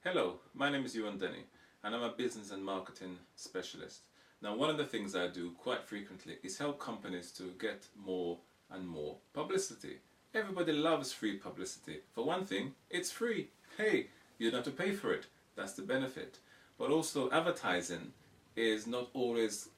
Hello, my name is Ewan Denny and I'm a business and marketing specialist. Now, one of the things I do quite frequently is help companies to get more and more publicity. Everybody loves free publicity. For one thing, it's free. Hey, you don't have to pay for it. That's the benefit. But also advertising is not always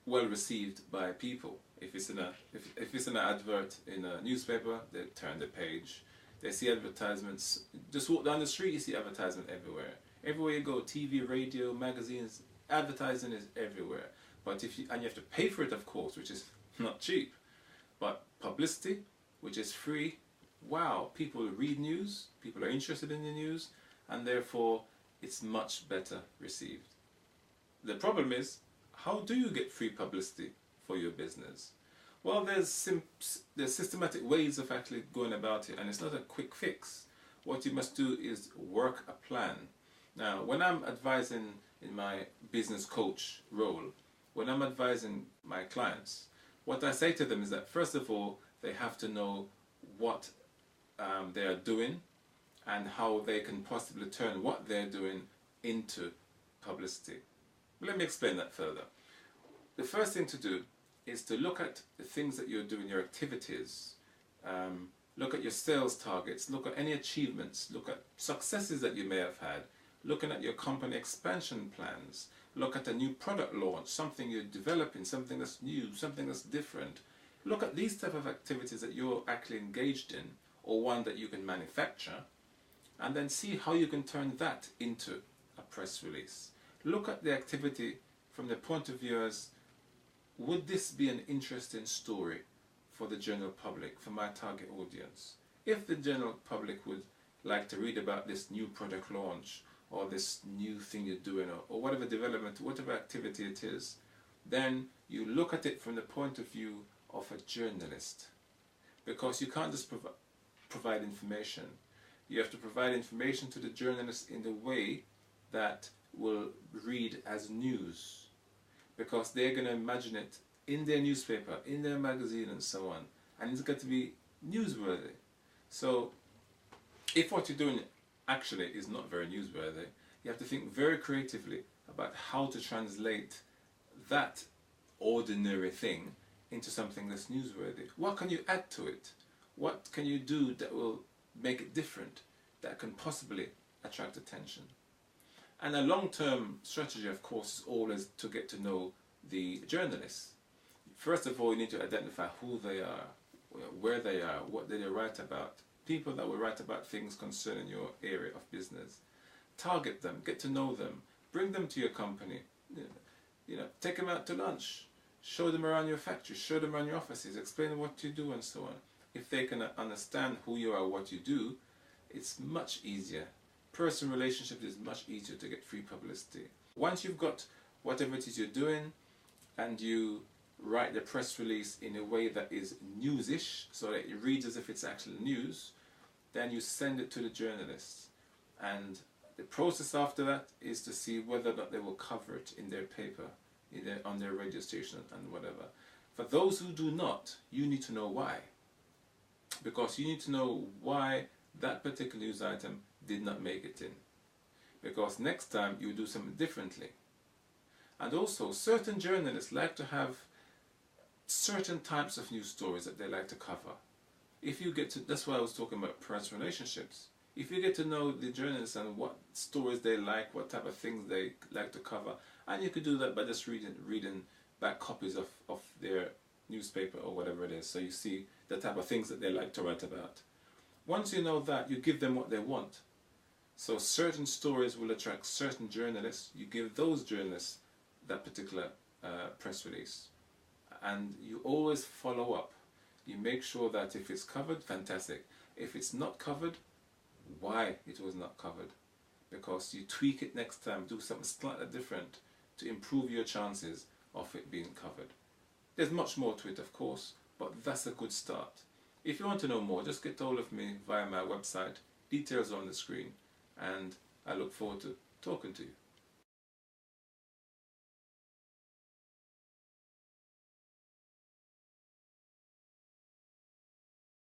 well received by people. If it's in an advert in a newspaper, they turn the page. They see advertisements. Just walk down the street, you see advertisement everywhere. Everywhere you go, TV, radio, magazines, advertising is everywhere. But you have to pay for it, of course, which is not cheap. But publicity, which is free, wow, people read news, people are interested in the news, and therefore it's much better received. The problem is, how do you get free publicity for your business? Well, there's systematic ways of actually going about it, and it's not a quick fix. What you must do is work a plan. Now, when I'm advising in my business coach role, when I'm advising my clients, what I say to them is that first of all, they have to know what they are doing and how they can possibly turn what they're doing into publicity. Let me explain that further. The first thing to do is to look at the things that you're doing, your activities, look at your sales targets, look at any achievements, look at successes that you may have had, looking at your company expansion plans, look at a new product launch, something you're developing, something that's new, something that's different. Look at these type of activities that you're actually engaged in, or one that you can manufacture, and then see how you can turn that into a press release. Look at the activity from the point of view as, would this be an interesting story for the general public, for my target audience? If the general public would like to read about this new product launch, or this new thing you're doing, or whatever development, whatever activity it is, then you look at it from the point of view of a journalist. Because you can't just provide information. You have to provide information to the journalist in the way that will read as news. Because they're going to imagine it in their newspaper, in their magazine and so on. And it's got to be newsworthy. So if what you're doing actually is not very newsworthy, you have to think very creatively about how to translate that ordinary thing into something that's newsworthy. What can you add to it? What can you do that will make it different, that can possibly attract attention? And a long-term strategy, of course, is always to get to know the journalists. First of all, you need to identify who they are, where they are, what they write about. People that will write about things concerning your area of business. Target them, get to know them, bring them to your company. Take them out to lunch, show them around your factory, show them around your offices, explain what you do and so on. If they can understand who you are, what you do, it's much easier. Personal relationships is much easier to get free publicity. Once you've got whatever it is you're doing and you write the press release in a way that is news-ish, so that it reads as if it's actual news, then you send it to the journalists. And the process after that is to see whether or not they will cover it in their paper, on their radio station and whatever. For those who do not, you need to know why. Because you need to know why that particular news item did not make it in. Because next time you do something differently. And also, certain journalists like to have certain types of news stories that they like to cover. That's why I was talking about personal relationships. If you get to know the journalists and what stories they like, what type of things they like to cover, and you could do that by just reading back copies of their newspaper or whatever it is, so you see the type of things that they like to write about. Once you know that, you give them what they want. So certain stories will attract certain journalists. You give those journalists that particular press release. And you always follow up. You make sure that if it's covered, fantastic. If it's not covered, why it was not covered. Because you tweak it next time, do something slightly different to improve your chances of it being covered. There's much more to it, of course, but that's a good start. If you want to know more, just get hold of me via my website. Details are on the screen, and I look forward to talking to you.